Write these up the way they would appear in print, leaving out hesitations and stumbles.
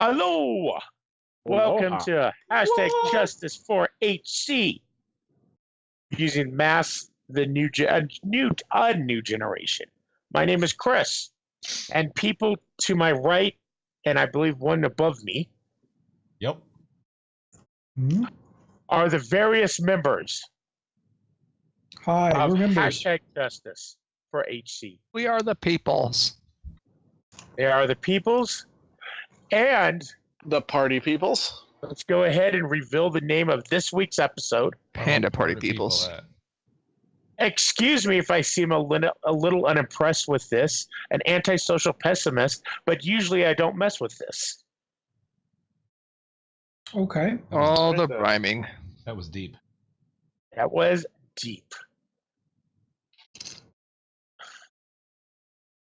Hello. Welcome Aloha. to hashtag What? Justice for HC. Using mass the new generation. My name is Chris, and people to my right, and I believe one above me, Yep. are the various members Hi, of we're members. hashtag Justice for HC. We are the peoples. They are the peoples, and The party peoples. let's go ahead and reveal the name of this week's episode. Panda party Where do people peoples. at? Excuse me if I seem a little unimpressed with this, an antisocial pessimist, but usually I don't mess with this. Okay. All the rhyming. That was deep. That was deep.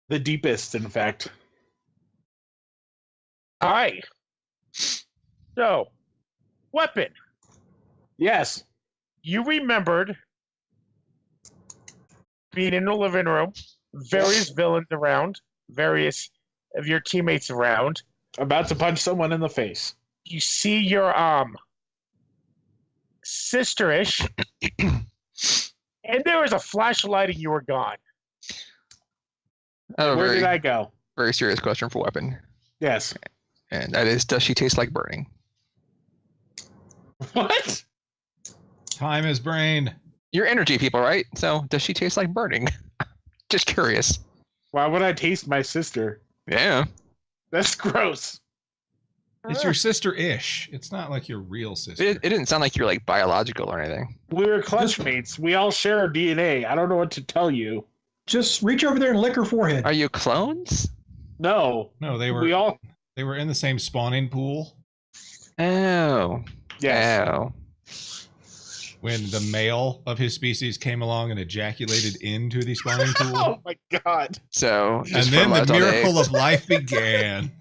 The deepest, in fact. All right. So, Weapon, Yes. you remembered being in the living room, various villains around, various of your teammates around. About to punch someone in the face. You see your sisterish, and there was a flashlight and you were gone. I have a Where very, did I go? very serious question for Weapon. Yes. And that is, does she taste like burning? What? Time is brain. You're energy people, right? So does she taste like burning? Just curious. Why would I taste my sister? Yeah. That's gross. It's your sister-ish. It's not like your real sister. It didn't sound like you're like biological or anything. We were clutchmates. We all share our DNA. I don't know what to tell you. Just reach over there and lick her forehead. Are you clones? No. No, they We were all. they were in the same spawning pool Oh. Yes. Oh. when the male of his species came along and ejaculated into the spawning pool. Oh my god. So. And just then the fertilized all miracle eggs. of life began.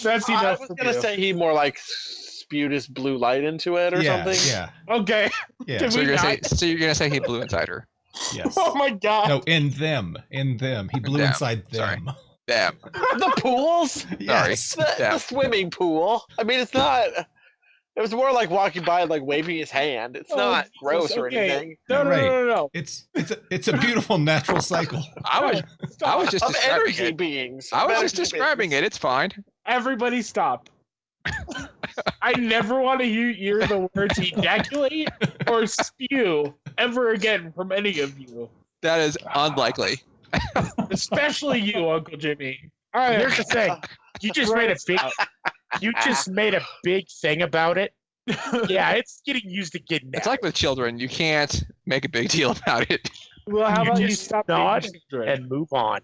That's I enough was for gonna you. say he more like spewed his blue light into it or yeah, something. yeah, Okay. yeah. Can So we you're gonna not- say. So you're gonna say he blew inside her. Yes. Oh my god. No, in them. He blew Them. inside Sorry. them. Damn. The pools? Yes. The, Yeah. the swimming pool. I mean, it's not. It was more like walking by and like waving his hand. It's Oh, not Jesus, gross or okay. anything. No, no, Right. no, no, no. It's a beautiful natural cycle. I was just Of describing energy it. beings. I Of was just energy describing beings. it. It's fine. Everybody stop. I never want to hear the words ejaculate or spew ever again from any of you. That is unlikely. Especially you, Uncle Jimmy. All right. Here's the thing. You just made a big thing about it. Yeah, it's getting used again now. It's like with children. You can't make a big deal about it. Well, how You about you just stop nod being ignorant? and move on.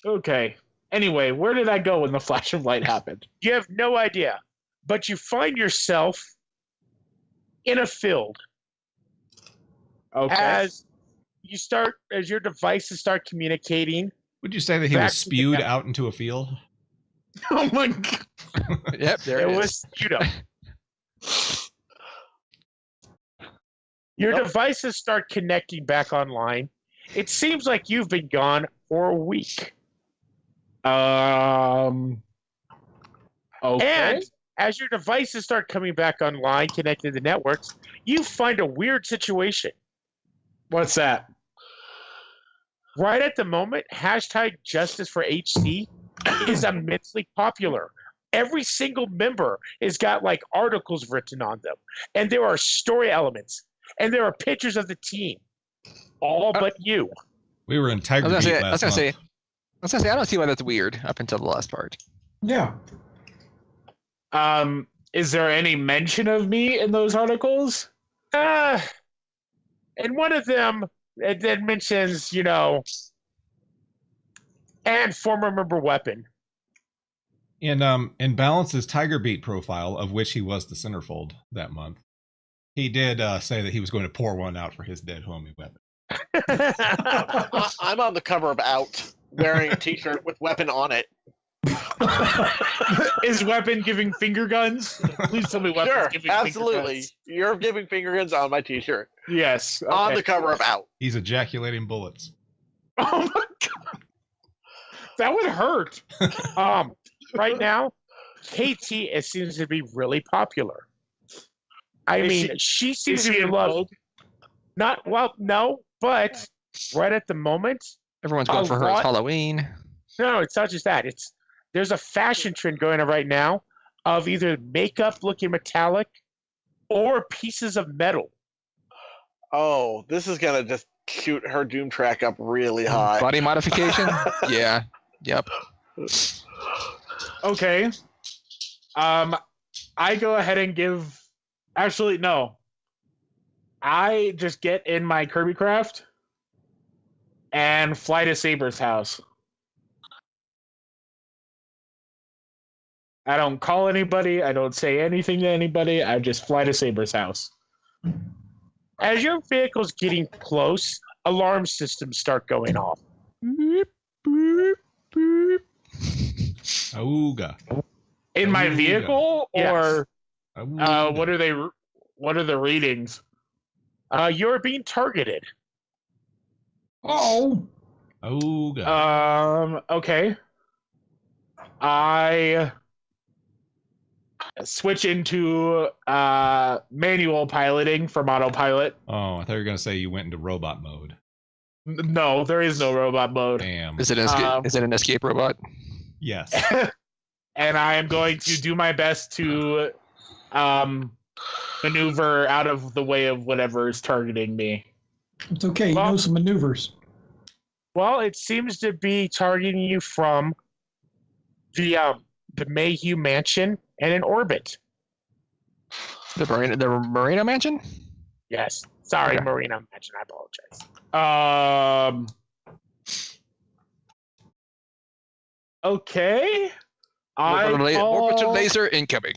Okay. Anyway, where did I go when the flash of light happened? You have no idea, but you find yourself in a field Okay. as your devices start communicating. Would you say that he Back was to the spewed guy. out into a field? Oh my god. Yep, there it is. was Your Yep. devices start connecting back online. It seems like you've been gone for a week. Okay. And as your devices start coming back online, connected to networks, you find a weird situation. What's that? Right at the moment, hashtag Justice for HC is immensely popular. Every single member has got like articles written on them, and there are story elements, and there are pictures of the team, all but you. We were in I Tiger was Beat gonna last say, month. I don't see why that's weird up until the last part. Yeah. Is there any mention of me in those articles? And one of them it then mentions, and former member Weapon. In Balance's Tiger Beat profile, of which he was the centerfold that month, he did say that he was going to pour one out for his dead homie Weapon. I'm on the cover of Out wearing a t-shirt with Weapon on it. Is Weapon giving finger guns? Please tell me Weapon's Sure, giving absolutely. finger guns. You're giving finger guns on my t-shirt. Yes. On okay. the cover of Out. He's ejaculating bullets. Oh my god. That would hurt. Right now, KT seems to be really popular. I Is mean, she seems Is to he be in loved. vogue? Not well, no, but right at the moment, Everyone's going A for her lot- as Halloween. no, it's not just that. There's a fashion trend going on right now of either makeup looking metallic or pieces of metal. Oh, this is gonna just shoot her doom track up really high. Body modification? Yeah. Yep. Okay. I go ahead and give. Actually, no. I just get in my Kirby Craft and fly to Saber's house. I don't call anybody. I don't say anything to anybody. I just fly to Saber's house. As your vehicle's getting close, alarm systems start going off. Auga. In my Ooga. vehicle, Yes. or Auga. what are they? What are the readings? You're being targeted. Oh, Auga. Okay. I switch into manual piloting from autopilot. Oh, I thought you were going to say you went into robot mode. No, there is no robot mode. Damn. Is it an escape robot? Yes. And I am going to do my best to maneuver out of the way of whatever is targeting me. it's okay. You Well- know some maneuvers. Well, it seems to be targeting you from the Mayhew Mansion and in orbit. The Marino Mansion? Yes. Sorry, Okay. Marina Mansion. I apologize. Okay. Orbital laser incoming.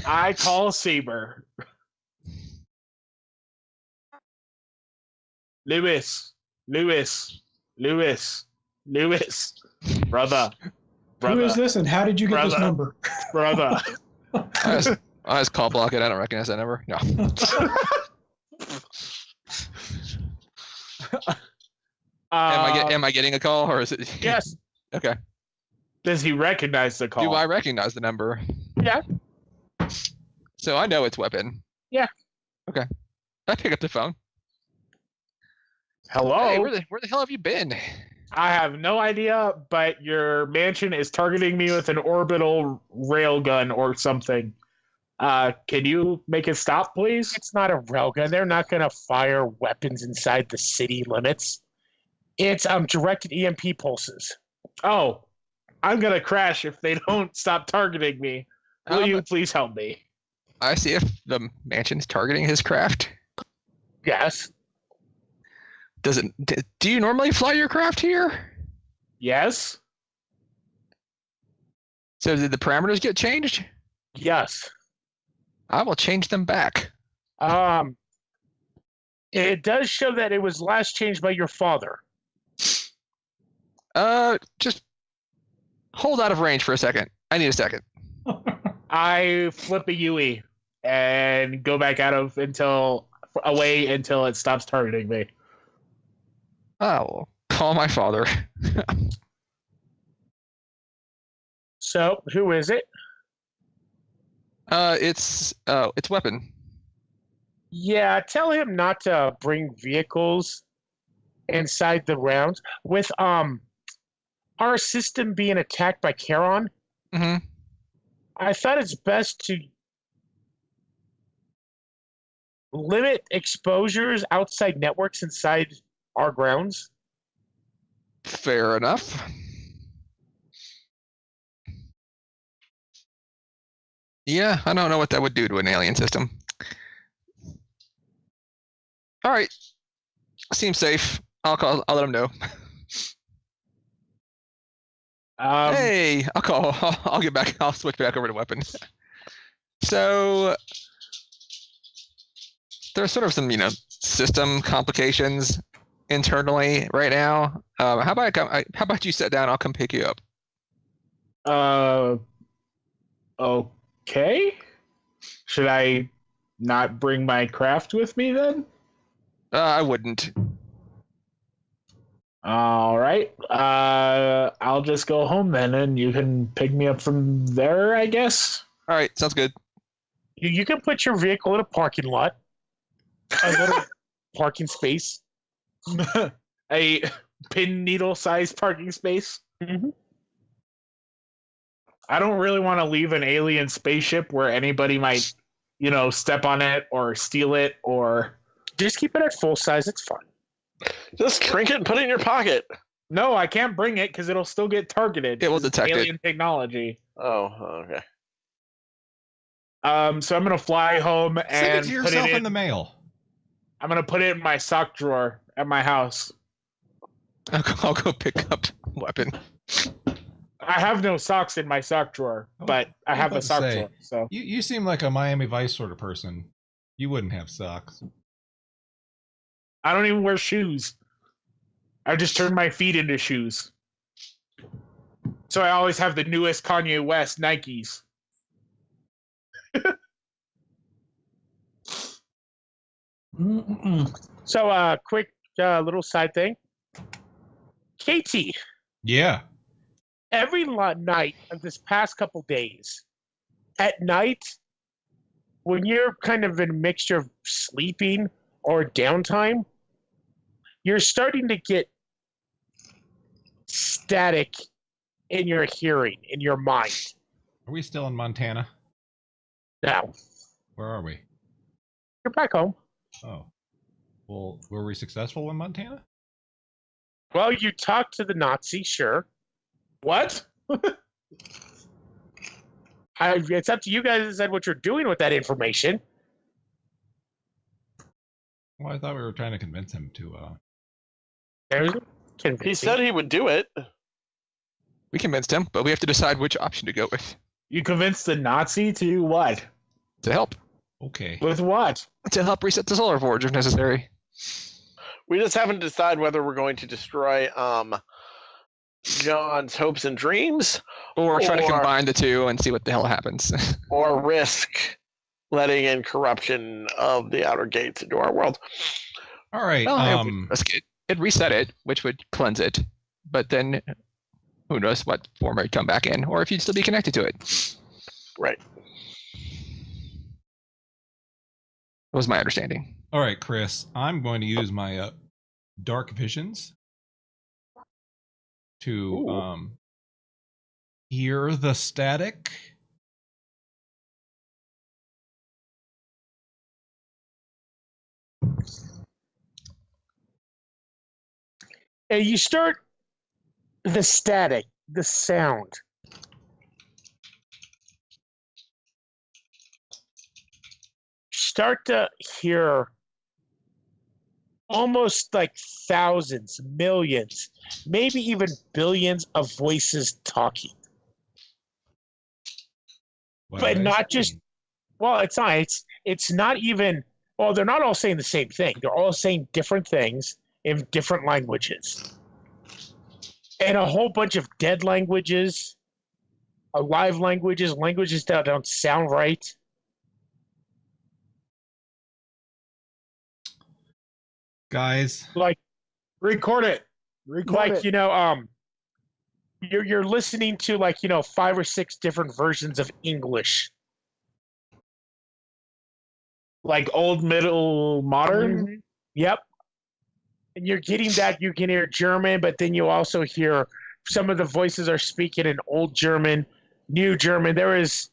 I call Saber. Lewis. Brother. Who is this and how did you get this Brother. number? Brother. I just call block it. I don't recognize that number. No. Am I getting a call or is it? Yes. Okay. Does he recognize the call? Do I recognize the number? Yeah. So I know it's weapon. Yeah. Okay. I pick up the phone. Hello? Hey, where the hell have you been? I have no idea, but your mansion is targeting me with an orbital railgun or something. Can you make it stop, please? It's not a railgun. They're not going to fire weapons inside the city limits. It's directed EMP pulses. Oh, I'm going to crash if they don't stop targeting me. Will you please help me? I see if the mansion's targeting his craft. Yes. Do you normally fly your craft here? Yes? So did the parameters get changed? Yes. I will change them back. It does show that it was last changed by your father. Just hold out of range for a second. I need a second. I flip a UE and go back away until it stops targeting me. I will call my father. So, who is it? It's weapon. Yeah, tell him not to bring vehicles inside the rounds. With our system being attacked by Charon, Mm-hmm. I thought it's best to limit exposures outside networks inside our grounds. Fair enough. Yeah, I don't know what that would do to an alien system. All right, seems safe. I'll let him know. Hey, I'll call. I'll get back. I'll switch back over to weapon. So there's sort of some, system complications internally right now. How about you sit down? I'll come pick you up. Okay. Should I not bring my craft with me then? I wouldn't. All right. I'll just go home then, and you can pick me up from there, I guess. All right, sounds good. You can put your vehicle in a parking lot, a little parking space. A pin needle sized parking space. Mm-hmm. I don't really want to leave an alien spaceship where anybody might, step on it or steal it or. Just keep it at full size. It's fine. Just drink it and put it in your pocket. No, I can't bring it because it'll still get targeted. It will 'cause it's detect it. alien technology. Oh, okay. So I'm gonna fly home Send and it to put yourself it in the mail. I'm gonna put it in my sock drawer at my house. I'll go pick up weapon. I have no socks in my sock drawer, but I have a sock drawer. So You seem like a Miami Vice sort of person. You wouldn't have socks. I don't even wear shoes. I just turn my feet into shoes. So I always have the newest Kanye West Nikes. So, quick little side thing. Katie, Yeah. every night of this past couple days, at night, when you're kind of in a mixture of sleeping or downtime, you're starting to get static in your hearing, in your mind. Are we still in Montana? Now, Where are we? you're back home. Oh. Well, were we successful in Montana? Well, you talked to the Nazi, sure. What? It's up to you guys to decide what you're doing with that information. Well, I thought we were trying to convince him to. There's He convincing. said he would do it. We convinced him, but we have to decide which option to go with. You convinced the Nazi to do what? To help. Okay. With what? To help reset the solar forge if necessary. We just haven't decided whether we're going to destroy John's hopes and dreams Or try to Or- combine the two and see what the hell happens. or risk letting in corruption of the outer gates into our world. All right. Well, it would risk it. It'd reset it, which would cleanse it. But then who knows what form it'd come back in, or if you'd still be connected to it. Right. That was my understanding. All right, Chris. I'm going to use my dark visions to hear the static. And you start the static, the sound. Start to hear almost like thousands, millions, maybe even billions of voices talking. What But did I not say? just, well, it's not, it's not even, well, they're not all saying the same thing. They're all saying different things in different languages. And a whole bunch of dead languages, alive languages, languages that don't sound right. Guys, Like, Record it. Record it. you're listening to 5 or 6 different versions of English. Like old, middle, modern? Yep. And you're getting that. You can hear German, but then you also hear some of the voices are speaking in Old German, New German. There is.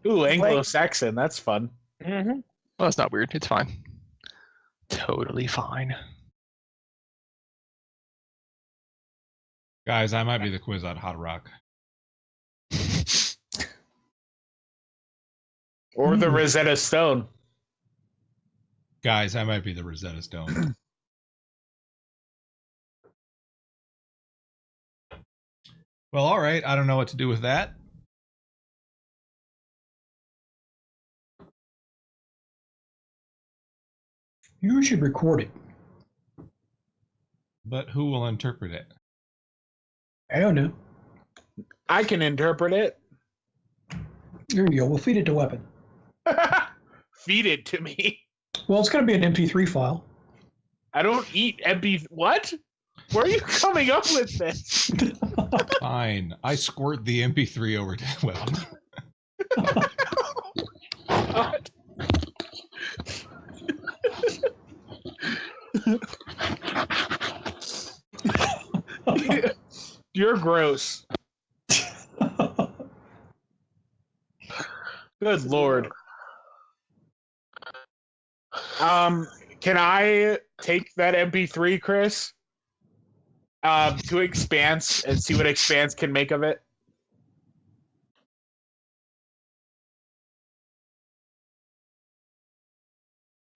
Ooh, Anglo-Saxon. That's fun. Mhm. Well, it's not weird. It's fine. Totally fine. guys, I might be the quiz on Hot Rock. Or the Rosetta Stone. Guys, I might be the Rosetta Stone. Well, all right. I don't know what to do with that. You should record it. But who will interpret it? I don't know. I can interpret it. Here we go. We'll feed it to Weapon. Feed it to me. Well, it's going to be an MP3 file. I don't eat MP. What? Where are you coming up with this? Fine. I squirt the MP3 over to Weapon. You're gross. Good lord. Can I take that MP3, Chris? To Expanse and see what Expanse can make of it?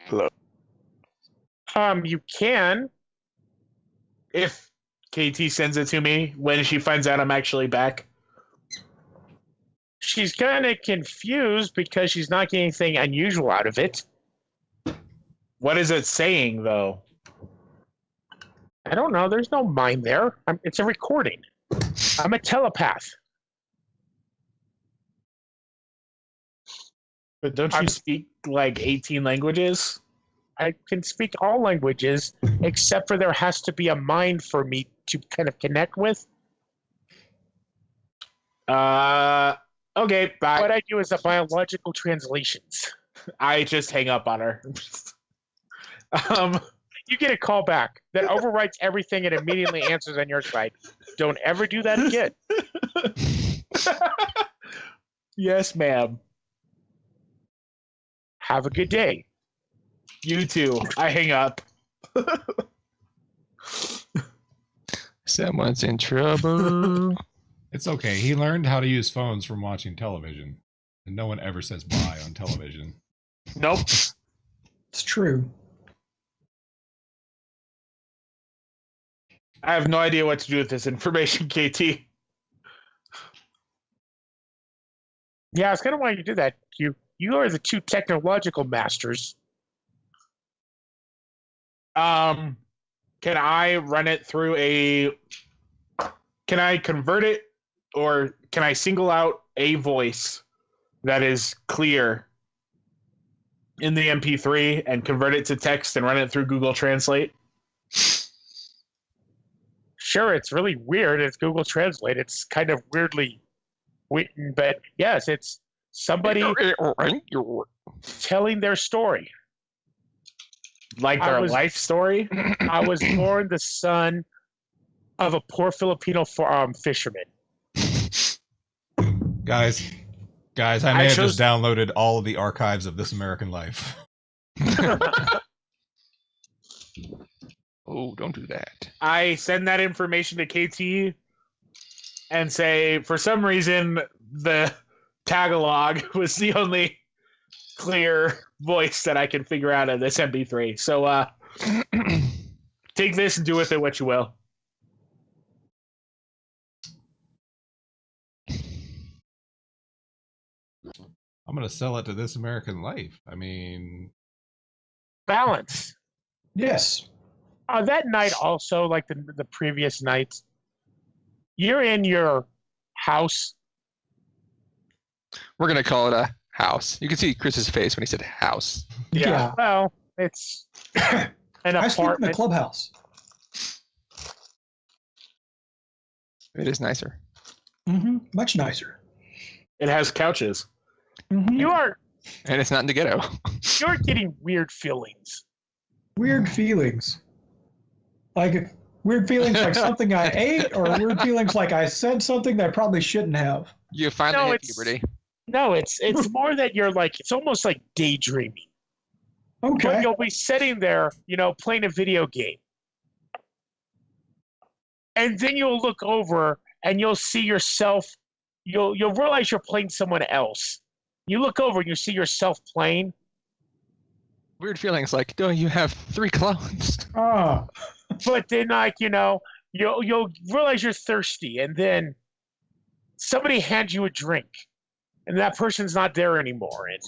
Hello. You can. If KT sends it to me when she finds out I'm actually back. She's kind of confused because she's not getting anything unusual out of it. What is it saying, though? I don't know. There's no mind there. It's a recording. I'm a telepath. But don't you speak like 18 languages? I can speak all languages, except for there has to be a mind for me to kind of connect with. Okay, bye. What I do is the biological translations. I just hang up on her. You get a call back that overwrites everything and immediately answers on your side. Don't ever do that again. Yes, ma'am. Have a good day. You too. I hang up. Someone's in trouble. It's okay. He learned how to use phones from watching television. And no one ever says bye on television. Nope. It's true. I have no idea what to do with this information, KT. Yeah, it's kind of why you do that. You are the two technological masters. Can I run it through can I convert it, or can I single out a voice that is clear in the MP3 and convert it to text and run it through Google Translate? Sure, it's really weird. It's Google Translate. It's kind of weirdly written, but yes, it's somebody telling their story. Like their life story? I was born the son of a poor Filipino fisherman. Guys, I may have just downloaded all of the archives of This American Life. Oh, don't do that. I send that information to KT and say, for some reason, the Tagalog was the only clear voice that I can figure out of this MP3. So take this and do with it what you will. I'm going to sell it to This American Life. I mean... Balance. Yes. That night also, like the previous nights, you're in your house. We're going to call it a house. You can see Chris's face when he said house. Yeah. Well, it's an I sleep in apartment. the clubhouse. It is nicer. Mm-hmm. Much nicer. It has couches. Mm-hmm. And it's not in the ghetto. You're getting weird feelings. Weird feelings. Like weird feelings like something I ate, or weird feelings like I said something that I probably shouldn't have. You finally hit it's- puberty. No, it's more that you're like, it's almost like daydreaming. Okay. But you'll be sitting there, playing a video game. And then you'll look over and you'll see yourself, you'll realize you're playing someone else. You look over and you see yourself playing. Weird feelings like, oh, you have 3 clones. Ah. But then you'll realize you're thirsty, and then somebody hands you a drink. And that person's not there anymore. And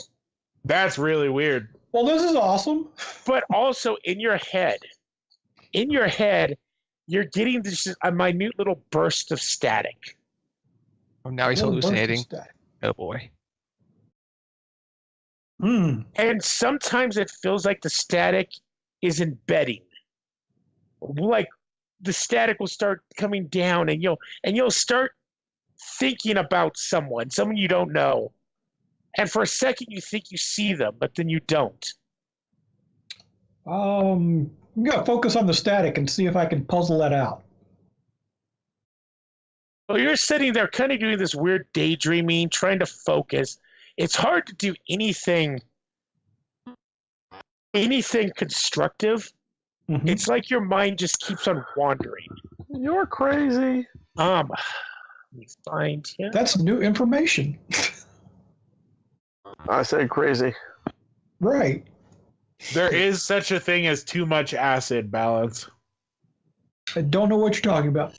That's really weird. Well, this is awesome. but also in your head, you're getting this a minute little burst of static. Oh, now he's hallucinating. Oh boy. And sometimes it feels like the static is embedding. Like the static will start coming down, and you'll start thinking about someone you don't know. And for a second, you think you see them, but then you don't. I'm gonna focus on the static and see if I can puzzle that out. Well, you're sitting there kind of doing this weird daydreaming, trying to focus. It's hard to do anything constructive. Mhm. It's like your mind just keeps on wandering. You're crazy. Let me find here. That's new information. I said crazy. Right. There is such a thing as too much acid balance. I don't know what you're talking about.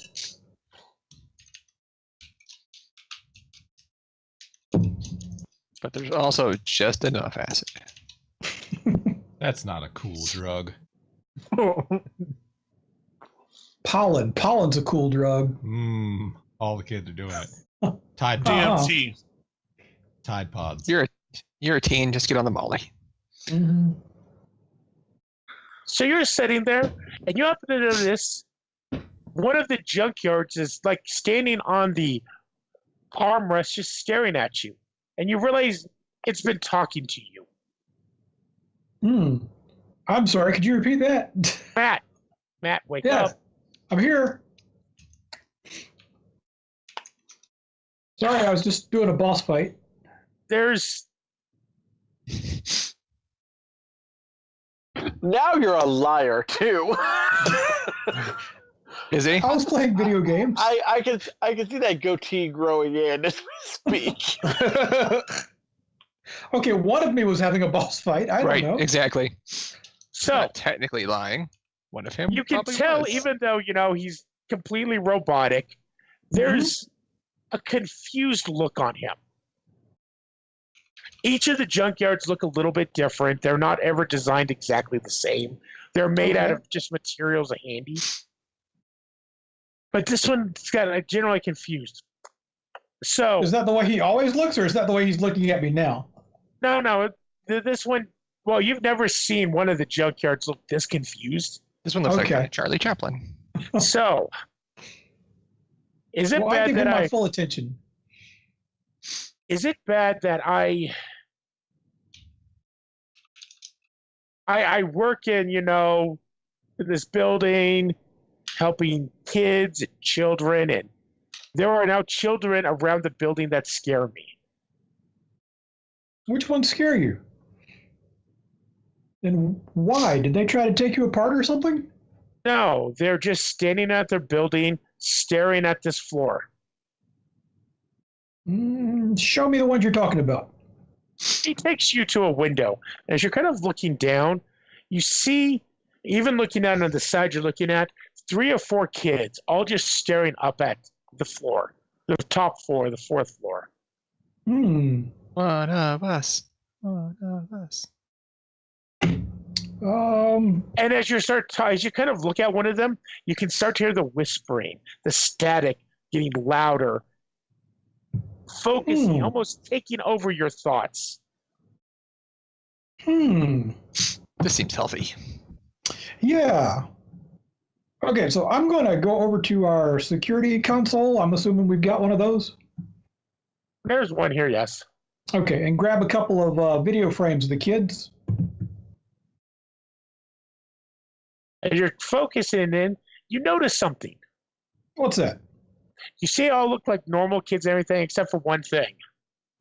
But there's also just enough acid. That's not a cool drug. Pollen. Pollen's a cool drug. All the kids are doing it. Tide Pods. DMT. Tide Pods. You're a teen, just get on the Molly. Mm-hmm. So you're sitting there, and you happen to notice one of the junkyards is like standing on the armrest, just staring at you, and you realize it's been talking to you. I'm sorry. Could you repeat that? Matt, wake Yeah, up. I'm here. Sorry, I was just doing a boss fight. There's Now you're a liar too. Is he? I was playing video games. I can see that goatee growing in as we speak. Okay, one of me was having a boss fight. I don't know. Exactly. so Not technically lying. One of him. you can probably tell, was. even though he's completely robotic, there's a confused look on him. Each of the junkyards look a little bit different. They're not ever designed exactly the same. They're made out of just materials handy. But this one's got generally confused. So Is that the way he always looks, or is that the way he's looking at me now? no, this one. Well, you've never seen one of the junkyards look this confused. This one looks Okay. like Charlie Chaplin. So, is it Well, I bad give him that my full attention. Is it bad that I work in in this building, helping kids and children, and there are now children around the building that scare me. Which ones scare you? And why? Did they try to take you apart or something? No, they're just standing at their building, staring at this floor. Show me the ones you're talking about. He takes you to a window. As you're kind of looking down, you see, even looking out on the side you're looking at, 3 or 4 kids all just staring up at the floor, the top floor, the 4th floor. One of us. One of us. And as you kind of look at one of them, you can start to hear the whispering, the static getting louder, focusing, almost taking over your thoughts. This seems healthy. Yeah. Okay, so I'm going to go over to our security console. I'm assuming we've got one of those. There's one here, yes. Okay, and grab a couple of video frames of the kids. As you're focusing in, you notice something. What's that? You see, they all look like normal kids and everything, except for one thing.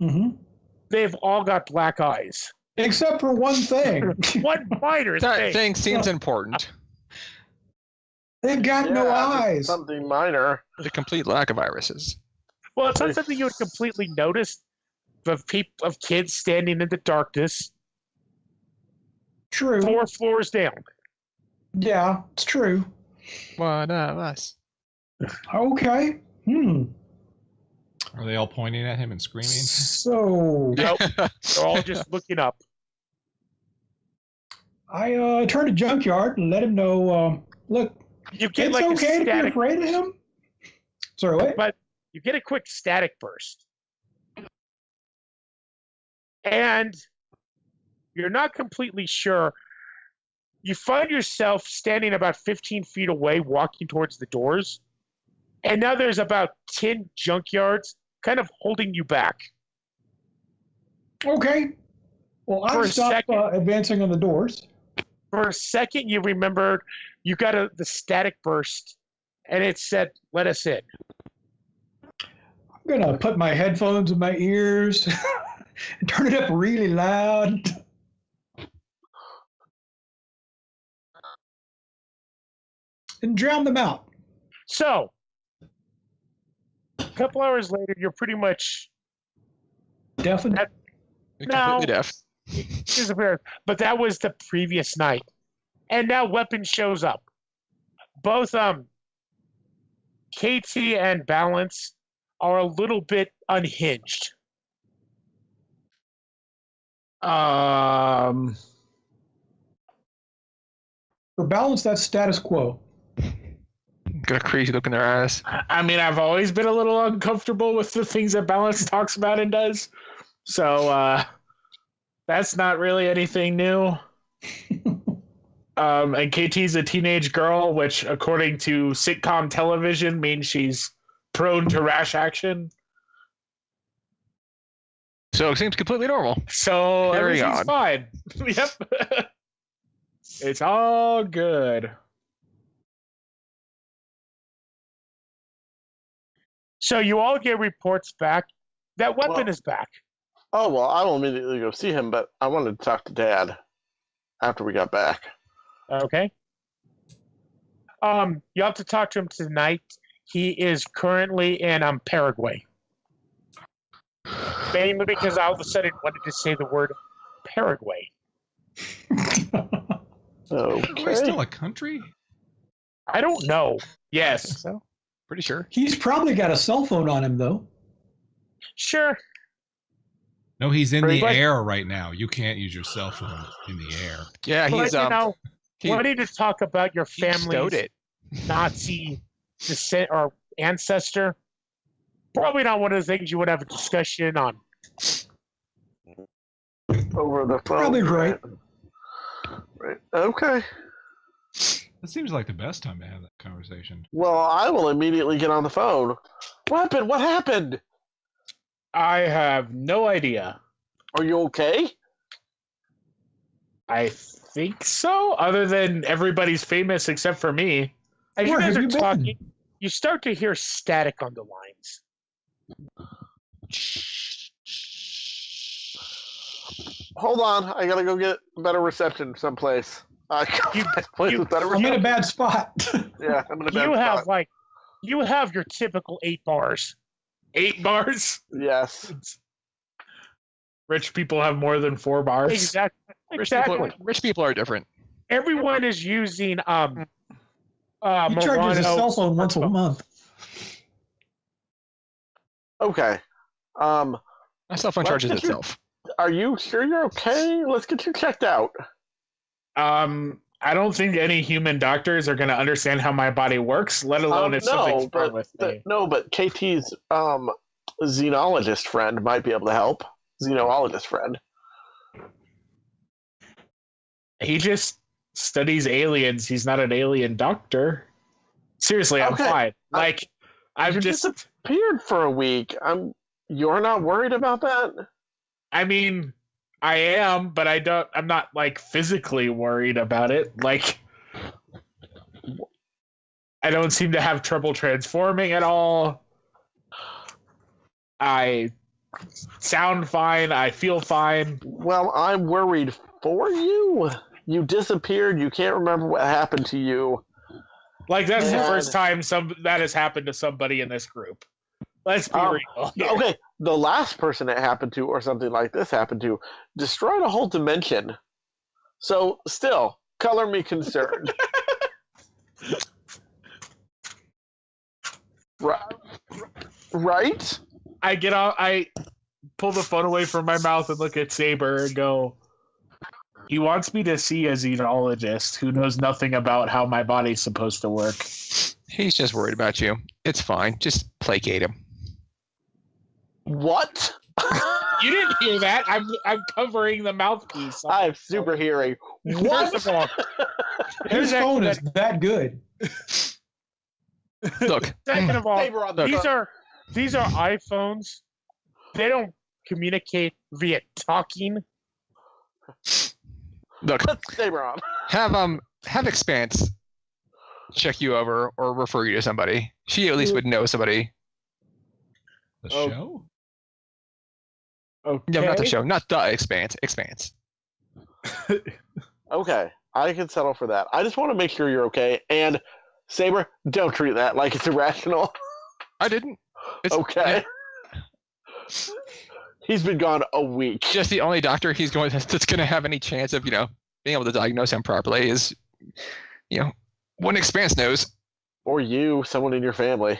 Mm-hmm. They've all got black eyes. Except for one thing. One minor That thing. thing seems important. They've got no eyes. Something minor. The complete lack of irises. Well, it's not something you would completely notice of kids standing in the darkness True. 4 floors down. Yeah, it's true. One of us. Okay. Are they all pointing at him and screaming? So Nope. They're all just looking up. I turned to Junkyard and let him know, look, You get it's like a okay to be static, afraid of him. Sorry, what? but you get a quick static burst. And you're not completely sure. you find yourself standing about 15 feet away, walking towards the doors. And now there's about 10 junkyards kind of holding you back. Okay. Well, For I a stopped second. advancing on the doors. For a second, you remembered you got the static burst, and it said, "Let us in." I'm going to put my headphones in my ears and turn it up really loud. And drown them out. So, a couple hours later, you're pretty much Definitely. You're No. completely deaf. disappeared. But that was the previous night, and now Weapon shows up. Both KT and Balance are a little bit unhinged. For balance, that's status quo. Got a crazy look in their eyes. I mean, I've always been a little uncomfortable with the things that Balance talks about and does. So that's not really anything new. And KT's a teenage girl, which, according to sitcom television, means she's prone to rash action. So it seems completely normal. So Very everything's odd. fine. Yep. It's all good. So you all get reports back that Weapon Well- is back. Oh, well, I will immediately go see him, but I wanted to talk to Dad after we got back. Okay. You have to talk to him tonight. He is currently in Paraguay. Mainly because I all of a sudden wanted to say the word Paraguay. Okay. Paraguay's still a country? I don't know. Yes. So, pretty sure. He's probably got a cell phone on him, though. Sure. No, he's in Pretty the much. air right now. You can't use your cell phone in the air. Yeah, But, he's he wanting to talk about your stowed family's it. Nazi descent or ancestor. Probably not one of the things you would have a discussion on. Over the phone. Probably right. Right. Okay. That seems like the best time to have that conversation. Well, I will immediately get on the phone. Weapon, what happened? I have no idea. Are you okay? I think so, other than everybody's famous except for me. As you Where guys have are you been? talking, you start to hear static on the lines. Hold on. I gotta go get better reception someplace. Place with better I'm in a reception. bad spot. Yeah, I'm in a bad You have spot. you have your typical 8 bars. 8 bars? Yes. Rich people have more than 4 bars. Exactly. Rich people are different. Everyone is using He charges Murano. his cell phone once a month. Okay. My cell phone Well, charges did you- itself. Are you sure you're okay? Let's get you checked out. I don't think any human doctors are going to understand how my body works, let alone if something's wrong with me. But KT's xenologist friend might be able to help. Xenologist friend. He just studies aliens. He's not an alien doctor. Seriously, I'm Okay. fine. Like, I've You just, disappeared for a week. You're not worried about that? I mean, I am, but I'm not like physically worried about it. Like, I don't seem to have trouble transforming at all. I sound fine. I feel fine. Well, I'm worried for you. You disappeared. You can't remember what happened to you. Like, that's the Man. first time that has happened to somebody in this group. Let's be real. here. Okay, the last person it happened to, or something like this happened to, destroyed a whole dimension. So, still, color me concerned. Right? I get out. I pull the phone away from my mouth and look at Saber and go, he wants me to see a xenologist who knows nothing about how my body's supposed to work. He's just worried about you. It's fine. Just placate him. What? You didn't hear that. I'm covering the mouthpiece. I have super hearing. First of all, His phone is that good. Look, second of all, Saber on the these phone. are iPhones. They don't communicate via talking. look. Saber on. Have Expanse check you over or refer you to somebody. She at least would know somebody. The Oh. show? Okay. No, not the show, not the Expanse. Expanse. Okay, I can settle for that. I just want to make sure you're okay. And Saber, don't treat that like it's irrational. I didn't. It's Okay. He's been gone a week. just the only doctor he's going that's going to have any chance of being able to diagnose him properly is one Expanse knows. Or you, someone in your family.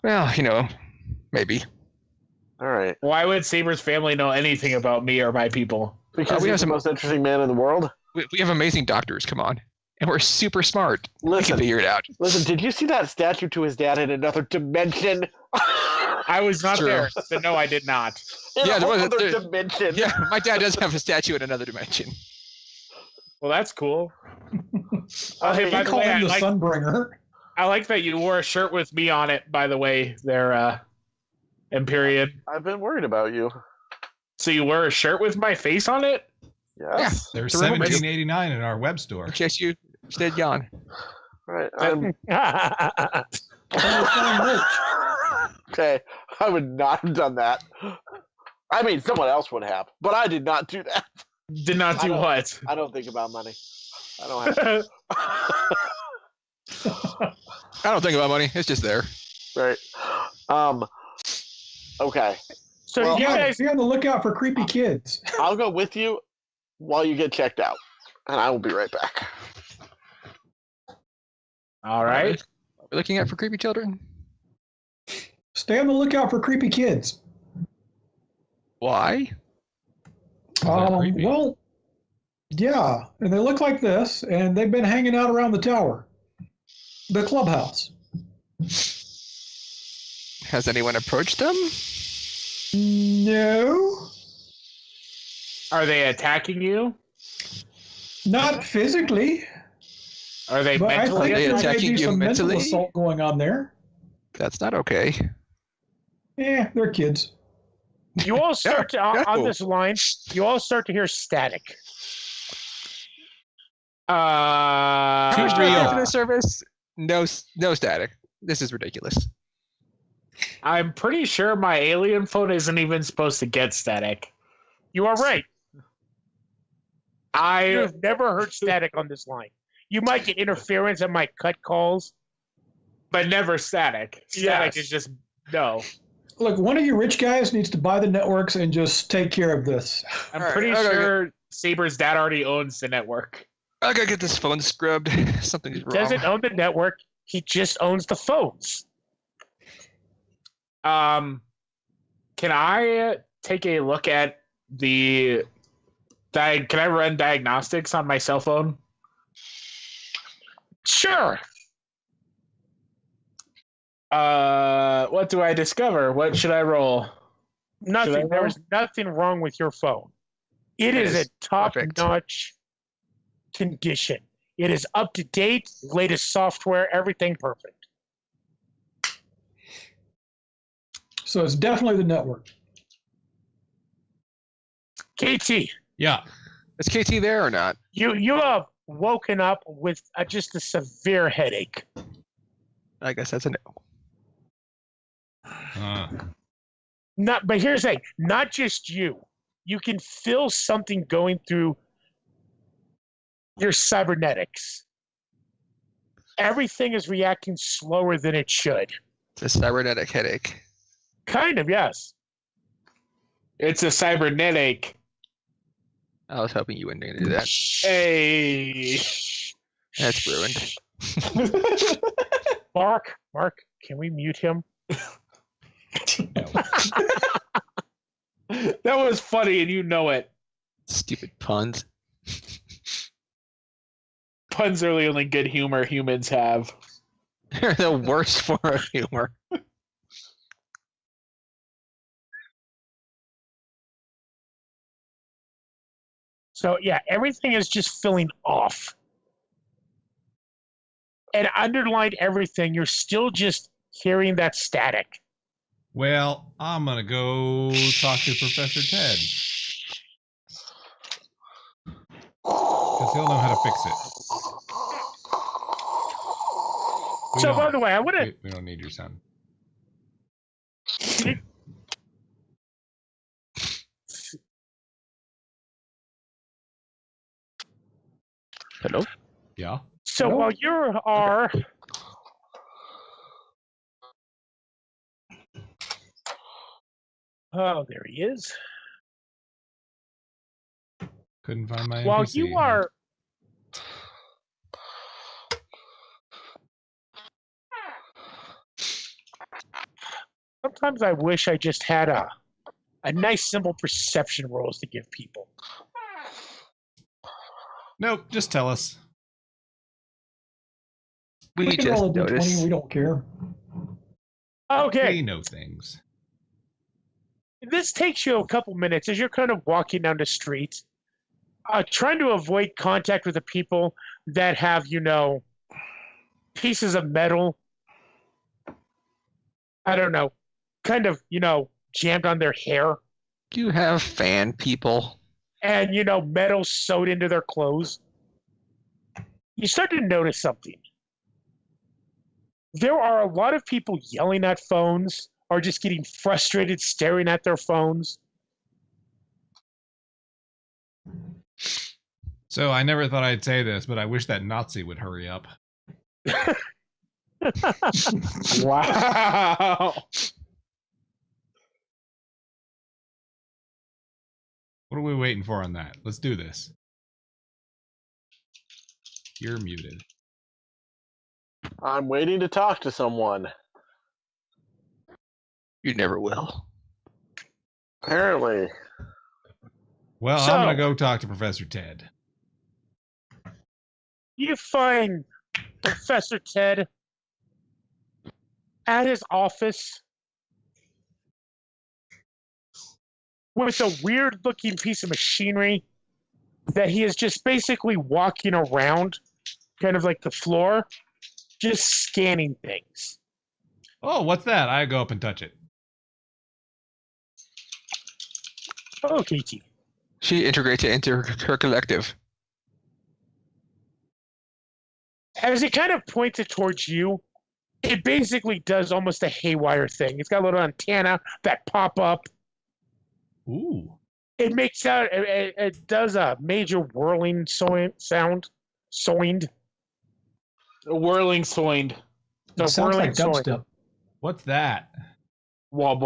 Well, maybe. All right. Why would Saber's family know anything about me or my people? Because we have he's the some- most interesting man in the world. We have amazing doctors. Come on, and we're super smart. We can Listen, figure it out. did you see that statue to his dad in another dimension? I was not True. there, but no, I did not. In Yeah, a there whole was- other there- dimension. Yeah, my dad does have a statue in another dimension. Well, that's cool. I Hey, mean, by You the call way, him the I Sunbringer. like that you wore a shirt with me on it. By the way, there, Empyrean. I've been worried about you. So you wear a shirt with my face on it? Yes. There's To remember- $17.89 in our web store. In case you did yawn. Right. Merch. Okay. I would not have done that. I mean, someone else would have, but I did not do that. Did not I do don't- what? I don't think about money. I don't have. I don't think about money. It's just there. Right. Okay. So Well, you Yeah, guys, be on the lookout for creepy kids. I'll go with you while you get checked out, and I will be right back. All right. We're looking out for creepy children. Stay on the lookout for creepy kids. Why? They're creepy. Well, yeah, and they look like this, and they've been hanging out around the tower, the clubhouse. Has anyone approached them? No, Are they attacking you? not physically, Are they but I mentally think Are they there may attacking be you some mental mentally? assault going on there. That's not okay. Yeah, they're kids. you all start to on no. this line. You all start to hear static. Uh, How much do I real. pay for this service? No static. This is ridiculous. I'm pretty sure my alien phone isn't even supposed to get static. You are right. I You've never heard static on this line. You might get interference and might cut calls. but never static. Static Yes. is just no. Look, one of you rich guys needs to buy the networks and just take care of this. I'm All right, pretty okay, sure Saber's dad already owns the network. I gotta get this phone scrubbed. Something's He wrong. doesn't own the network. He just owns the phones. Can I take a look at the? Can I run diagnostics on my cell phone? Sure. What do I discover? What should I roll? Nothing. roll? There's nothing wrong with your phone. It is a perfect. top-notch condition. It is up to date, latest software, everything perfect. So it's definitely the network. KT, Yeah. Is KT there or not? you have woken up with just a severe headache. I guess that's a no. But here's the thing, not just you. You can feel something going through your cybernetics. Everything is reacting slower than it should. It's a cybernetic headache. Kind of, yes. It's a cybernetic. I was hoping you wouldn't do that. Hey. That's ruined. Mark, can we mute him? That was funny, and you know it. Stupid puns. Puns are the only good humor humans have. They're the worst form of humor. So yeah, everything is just feeling off. And underlined everything, you're still just hearing that static. Well, I'm gonna go talk to Professor Ted because he'll know how to fix it. So by the way, I want to. We don't need your son. Hello? Yeah. So Hello? while you are. Oh, there he is. Couldn't find my While NPC. you are. Sometimes I wish I just had a nice simple perception rolls to give people. Nope, just tell us. We can just roll a d20. noticed. We don't care. Okay. We know things. This takes you a couple minutes as you're kind of walking down the street, trying to avoid contact with the people that have, pieces of metal. I don't know, kind of, jammed on their hair. You have fan people. And, metal sewed into their clothes. You start to notice something. There are a lot of people yelling at phones or just getting frustrated staring at their phones. So I never thought I'd say this, but I wish that Nazi would hurry up. Wow. What are we waiting for on that? Let's do this. You're muted. I'm waiting to talk to someone. You never will. Apparently. Well, So- I'm gonna go talk to Professor Ted. You find Professor Ted at his office with a weird looking piece of machinery that he is just basically walking around, kind of like the floor, just scanning things. Oh, what's that? I go up and touch it. Oh, Katie. She integrates it into her collective. As he kind of points it towards you, it basically does almost a haywire thing. It's got a little antenna that pop up. Ooh. It makes out. It does a major whirling sound. Soind. Whirling soind. The It sounds whirling like soind. dubstep. What's that? Bub,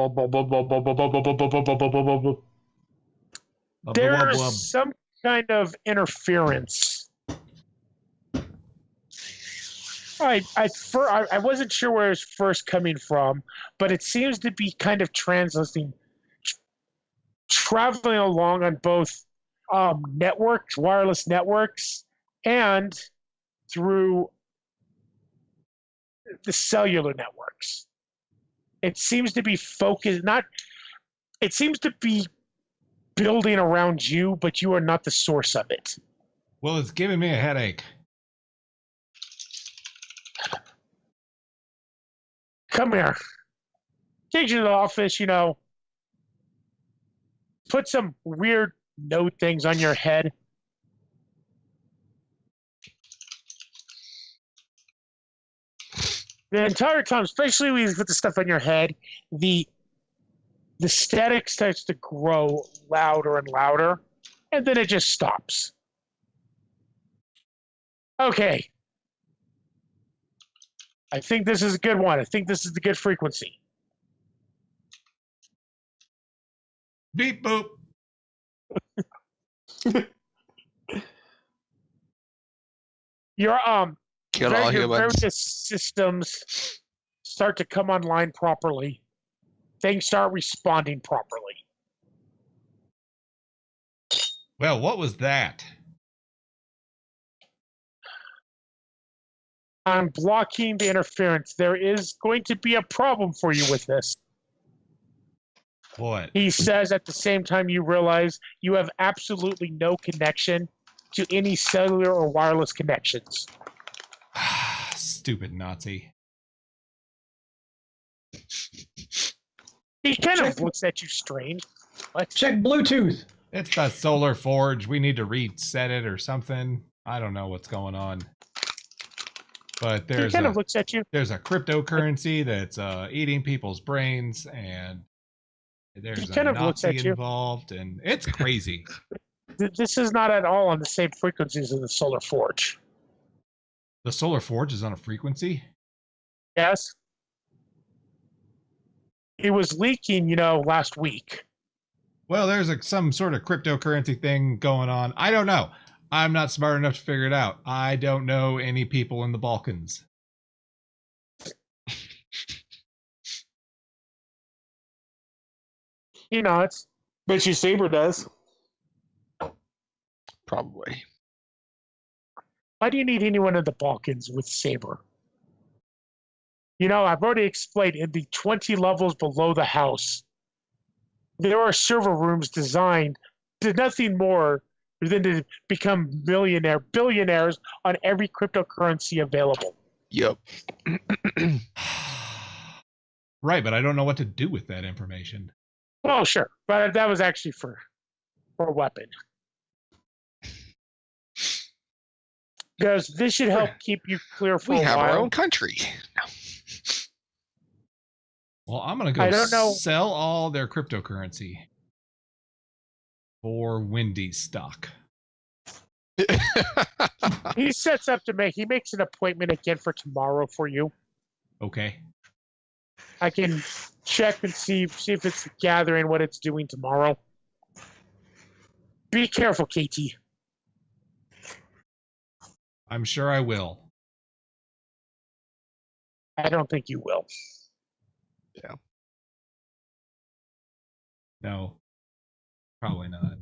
There's bub, bub. some kind of interference. I wasn't sure where it was first coming from, but it seems to be kind of traveling along on both networks, wireless networks, and through the cellular networks. It seems to be focused, it seems to be building around you, but you are not the source of it. Well, it's giving me a headache. Come here. Take you to the office, put some weird note things on your head. The entire time, especially when you put the stuff on your head, the static starts to grow louder and louder, and then it just stops. Okay. I think this is a good one. I think this is the good frequency. Beep boop. Your Kill all your humans. various systems start to come online properly. Things start responding properly. Well, what was that? I'm blocking the interference. There is going to be a problem for you with this. What? He says at the same time you realize you have absolutely no connection to any cellular or wireless connections. Stupid Nazi. He kind Check- of looks at you strange. What? Check Bluetooth. It's that Solar Forge. We need to reset it or something. I don't know what's going on. But He there's kind a, of looks at you. there's a cryptocurrency that's eating people's brains, and there's He a kind of looks Nazi at you. involved, and it's crazy. This is not at all on the same frequencies as the Solar Forge. The Solar Forge is on a frequency? Yes? It was leaking, last week. Well, there's some sort of cryptocurrency thing going on. I don't know. I'm not smart enough to figure it out. I don't know any people in the Balkans. It's Bet you Saber does. Probably. why do you need anyone in the Balkans with Saber? I've already explained in the 20 levels below the house, there are server rooms designed to nothing more than to become billionaires on every cryptocurrency available. Yep. Right, but I don't know what to do with that information. Oh, sure. But that was actually for a weapon. Because this should help keep you clear for We a have while. our own country. No. Well, I'm going to I go don't know. sell all their cryptocurrency for Wendy's stock. He sets up he makes an appointment again for tomorrow for you. Okay. I can check and see if it's gathering what it's doing tomorrow. Be careful, KT. I'm sure I will. I don't think you will. No. Probably not.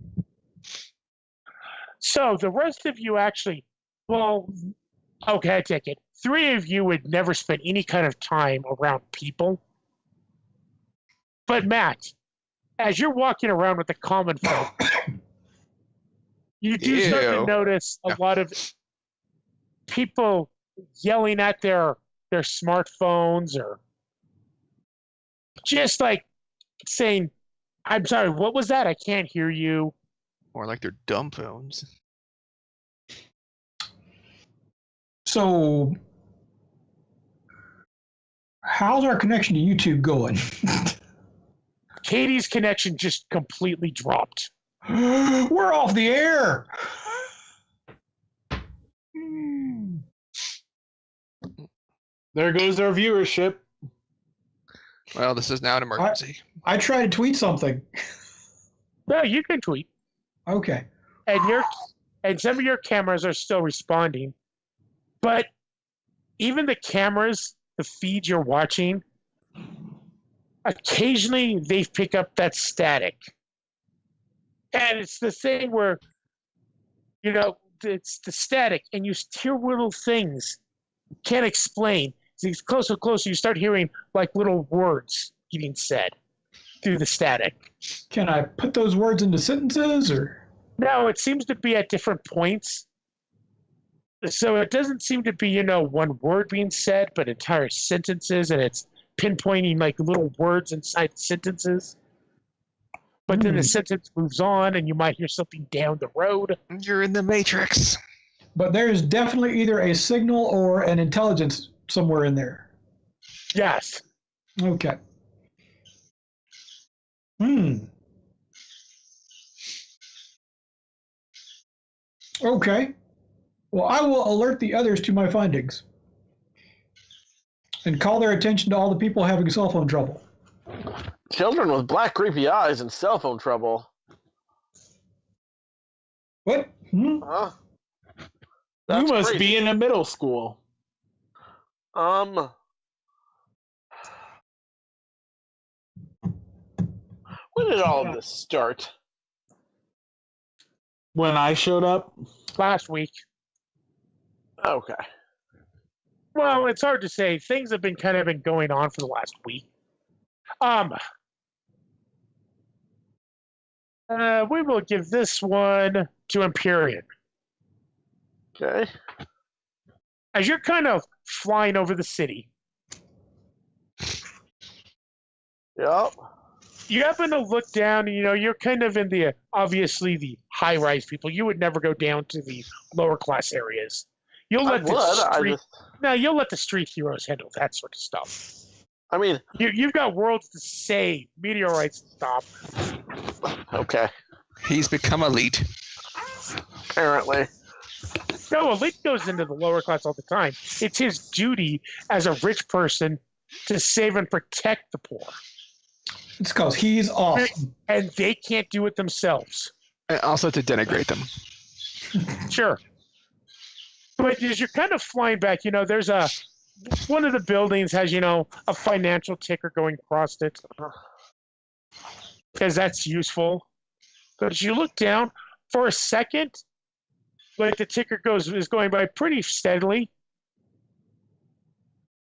So the rest of you actually, okay, I take it. 3 of you would never spend any kind of time around people. But Matt, as you're walking around with the common folk, you do start to Ew. notice a Yeah. lot of people yelling at their smartphones or just like saying, I'm sorry, what was that? I can't hear you. More like they're dumb phones. So, how's our connection to YouTube going? Katie's connection just completely dropped. We're off the air. There goes our viewership. Well, this is now an emergency. I tried to tweet something. No, you can tweet. Okay. And some of your cameras are still responding. But even the cameras, the feeds you're watching, occasionally they pick up that static. And it's the thing where, it's the static, and you hear little things you can't explain. As it's closer and closer, you start hearing like little words getting said through the static. Can I put those words into sentences or? No, it seems to be at different points. So it doesn't seem to be, one word being said, but entire sentences, and it's pinpointing like little words inside sentences. But then the sentence moves on, and you might hear something down the road. You're in the Matrix. But there's definitely either a signal or an intelligence somewhere in there. Yes. Okay. Okay. Well, I will alert the others to my findings and call their attention to all the people having cell phone trouble. Children with black creepy eyes and cell phone trouble. What? Huh? You That's must crazy. be in a middle school. When did all of this start? When I showed up, Last week. Okay. Well, it's hard to say. Things have been kind of going on for the last week. We will give this one to Empyrean. Okay. As you're kind of flying over the city, Yep. you happen to look down, and you're kind of in the obviously the high-rise people. You would never go down to the lower class areas. You'll I let the would. street. No, you'll let the street heroes handle that sort of stuff. I mean, You've got worlds to save, meteorites to stop. okay. He's become elite. Apparently. No, Elite goes into the lower class all the time. It's his duty as a rich person to save and protect the poor. It's because he's awesome. And they can't do it themselves. And also to denigrate them. Sure. But as you're kind of flying back, there's one of the buildings has, a financial ticker going across it. Because that's useful. But as you look down, for a second, like the ticker is going by pretty steadily.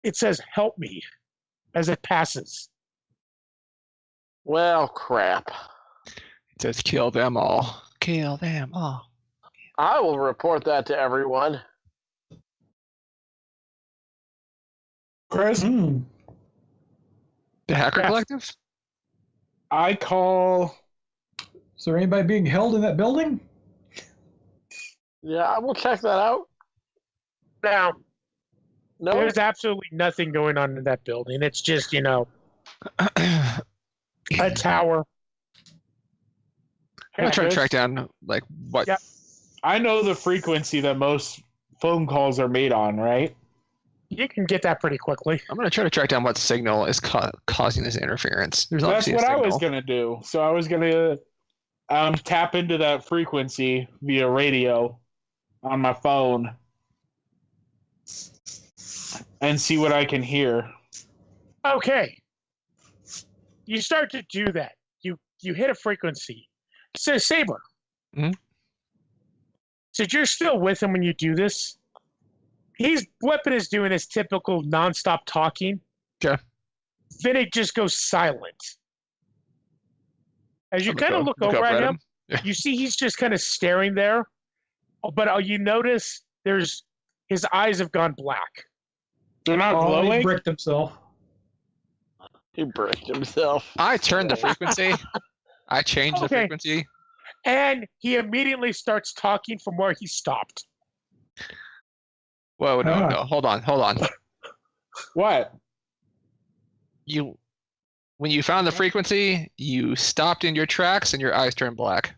It says, "Help me," as it passes. Well, crap. It says kill them all. Kill them all. I will report that to everyone. Chris, Hmm. The Hacker Yeah. Collective? I call. Is there anybody being held in that building? Yeah, I will check that out. Now, No. there's absolutely nothing going on in that building. It's just, a tower. I'm gonna try to track down like what. Yep. I know the frequency that most phone calls are made on, right? You can get that pretty quickly. I'm gonna try to track down what signal is causing this interference. There's That's obviously what a I signal. was gonna do. So I was gonna tap into that frequency via radio on my phone and see what I can hear. Okay. You start to do that. You hit a frequency. So, Saber. Mhm. So you're still with him when you do this? His weapon is doing his typical nonstop talking. Okay. Then it just goes silent. As you I'm kind gonna of look look over up at at him, him. Yeah. you see he's just kind of staring there. But you notice his eyes have gone black. They're not Oh, he glowing. bricked himself. He bricked himself. I turned the frequency. I changed the Okay. frequency. And he immediately starts talking from where he stopped. Whoa, no, Ah. no, hold on. What? When you found the frequency, you stopped in your tracks and your eyes turned black.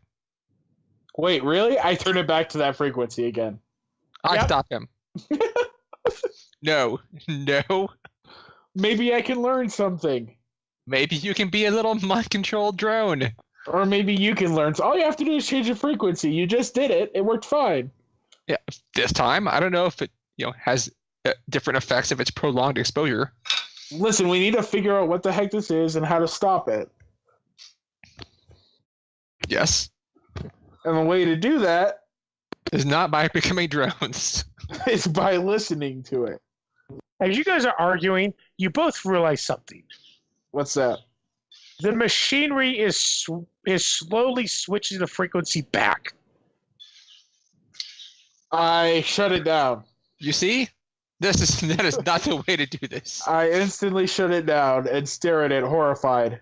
Wait, really? I turn it back to that frequency again. I Yep. stopped him. No. Maybe I can learn something. Maybe you can be a little mind-controlled drone. Or maybe you can learn. All you have to do is change the frequency. You just did it. It worked fine. This time, I don't know if it has different effects if it's prolonged exposure. Listen, we need to figure out what the heck this is and how to stop it. Yes, And the way to do that is not by becoming drones. is by listening to it. As you guys are arguing, you both realize something. What's that? The machinery is slowly switching the frequency back. I shut it down. You see, that is not the way to do this. I instantly shut it down and stare at it horrified.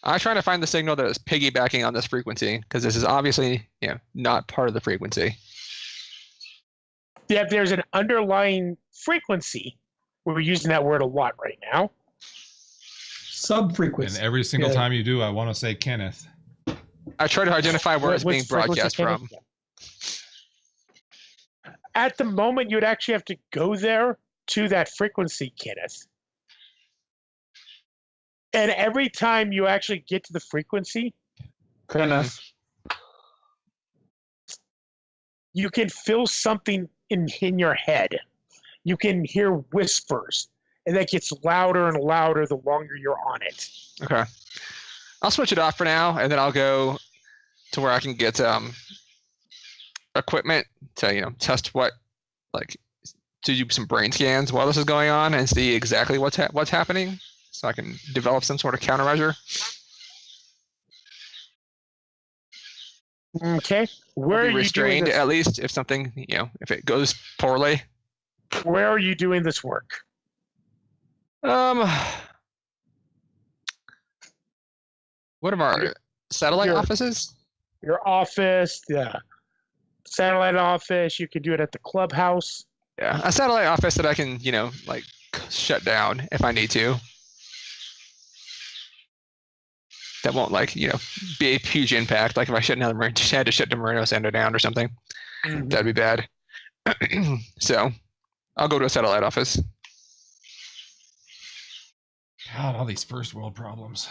I'm trying to find the signal that is piggybacking on this frequency because this is obviously not part of the frequency. Yeah, there's an underlying frequency. We're using that word a lot right now. Sub-frequency. And every single Yeah. time you do, I want to say Kenneth. I try to identify where it's Which being frequency broadcast can it from. be? At the moment, you'd actually have to go there to that frequency, Kenneth. And every time you actually get to the frequency, Goodness. you can feel something in your head. You can hear whispers, and that gets louder and louder the longer you're on it. Okay, I'll switch it off for now, and then I'll go to where I can get equipment to test to do some brain scans while this is going on and see exactly what's happening. so I can develop some sort of countermeasure. Okay. Where I'll are be you doing restrained this? at least if something, if it goes poorly. Where are you doing this work? What of our satellite your- offices? Your office, the satellite office. You can do it at the clubhouse. Yeah, a satellite office that I can, like shut down if I need to. That won't be a huge impact. Like if I had to shut the Moreno Center down or something, that'd be bad. So I'll go to a satellite office. God, all these first world problems.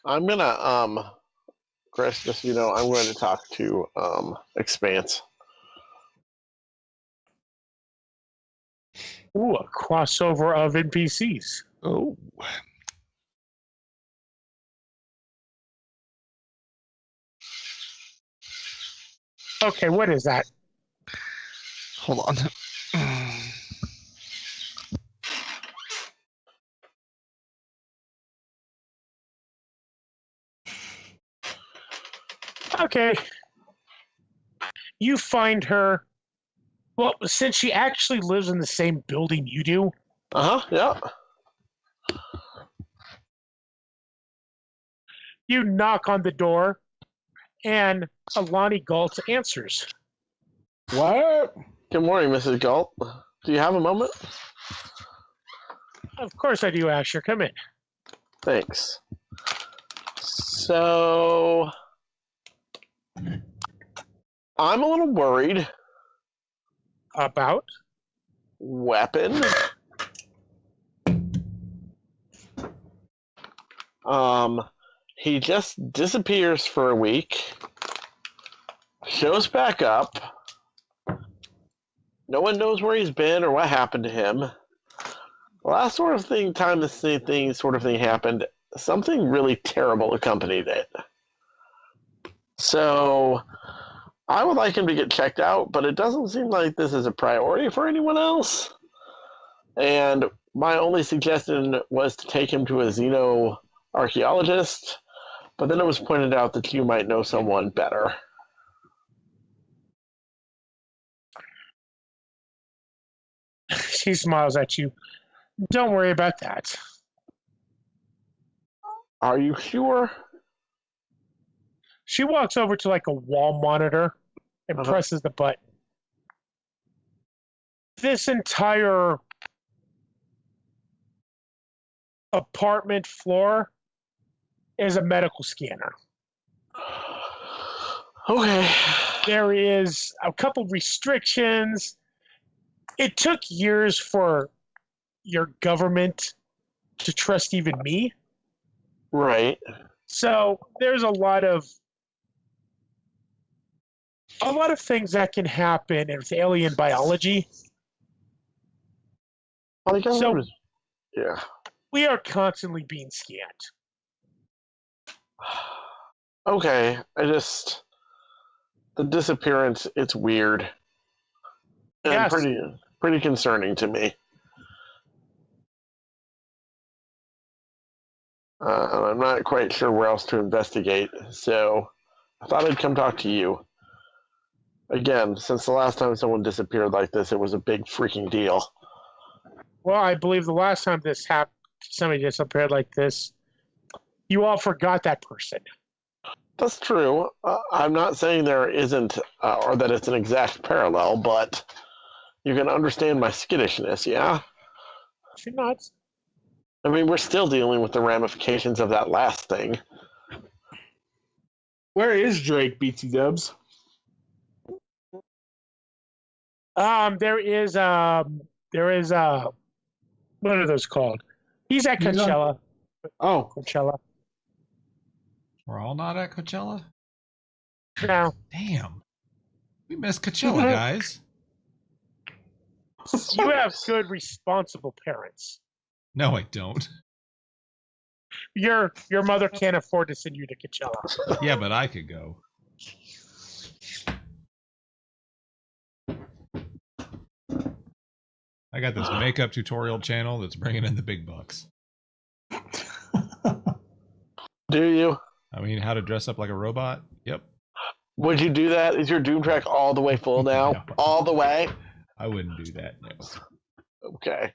I'm gonna Chris, just so you know, I'm going to talk to Expanse. Ooh, a crossover of NPCs. Oh. Okay, what is that? Hold on. Okay. You find her. Well, since she actually lives in the same building you do, Yeah. you knock on the door, and Alani Galt answers. What? Good morning, Mrs. Galt. Do you have a moment? Of course I do, Asher. Come in. Thanks. So, I'm a little worried. About? Weapon? He just disappears for a week, shows back up. No one knows where he's been or what happened to him. The last time the same thing happened, something really terrible accompanied it. So, I would like him to get checked out, but it doesn't seem like this is a priority for anyone else. And my only suggestion was to take him to a xenoarchaeologist, but then it was pointed out that you might know someone better. She smiles at you. Don't worry about that. Are you sure? She walks over to like a wall monitor and presses the button. This entire apartment floor is a medical scanner. Okay. There is a couple restrictions. It took years for your government to trust even me. Right. So there's a lot of things that can happen with alien biology. So yeah. we are constantly being scanned. Okay, the disappearance, it's weird. And Yes. pretty concerning to me. I'm not quite sure where else to investigate, so I thought I'd come talk to you. Again, since the last time someone disappeared like this, it was a big freaking deal. Well, I believe the last time this happened, somebody disappeared like this, you all forgot that person. That's true. I'm not saying there isn't, or that it's an exact parallel, but you can understand my skittishness, yeah? You're not. I mean, we're still dealing with the ramifications of that last thing. Where is Drake, BT Dubs? There is what are those called? He's at He's on- Coachella. Oh, Coachella. We're all not at Coachella? No. Damn. We missed Coachella, guys. You have good, responsible parents. No, I don't. Your mother can't afford to send you to Coachella. Yeah, but I could go. I got this makeup tutorial channel that's bringing in the big bucks. Do you? I mean, how to dress up like a robot? Yep. Would you do that? Is your Doom track all the way full now? No. All the way? I wouldn't do that. No. Okay.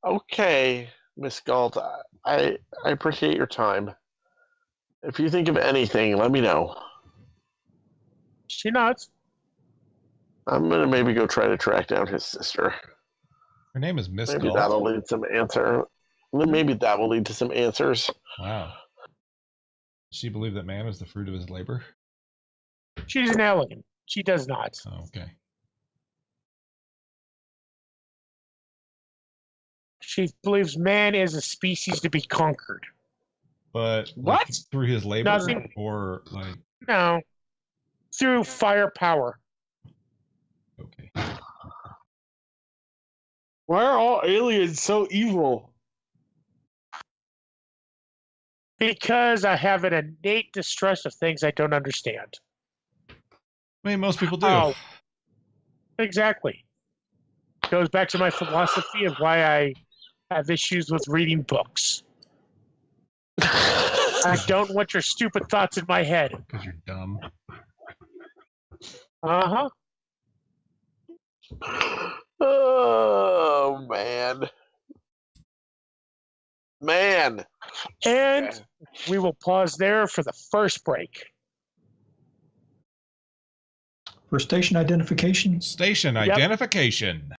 Okay, Miss Galt. I appreciate your time. If you think of anything, let me know. She nods. I'm gonna maybe go try to track down his sister. Her name is Miss Maybe Galt. that'll lead some answer. Maybe that will lead to some answers. Wow. Does she believe that man is the fruit of his labor? She's an alien. She does not. Oh, okay. She believes man is a species to be conquered. But What? like, through his labor, Nothing. or like No. Through firepower. okay. Why are all aliens so evil? Because I have an innate distrust of things I don't understand. I mean, most people do. Oh. Exactly. Goes back to my philosophy of why I have issues with reading books. I don't want your stupid thoughts in my head. Because you're dumb. Uh-huh. Oh man. Man. And we will pause there for the first break. For station identification, Station Yep. identification.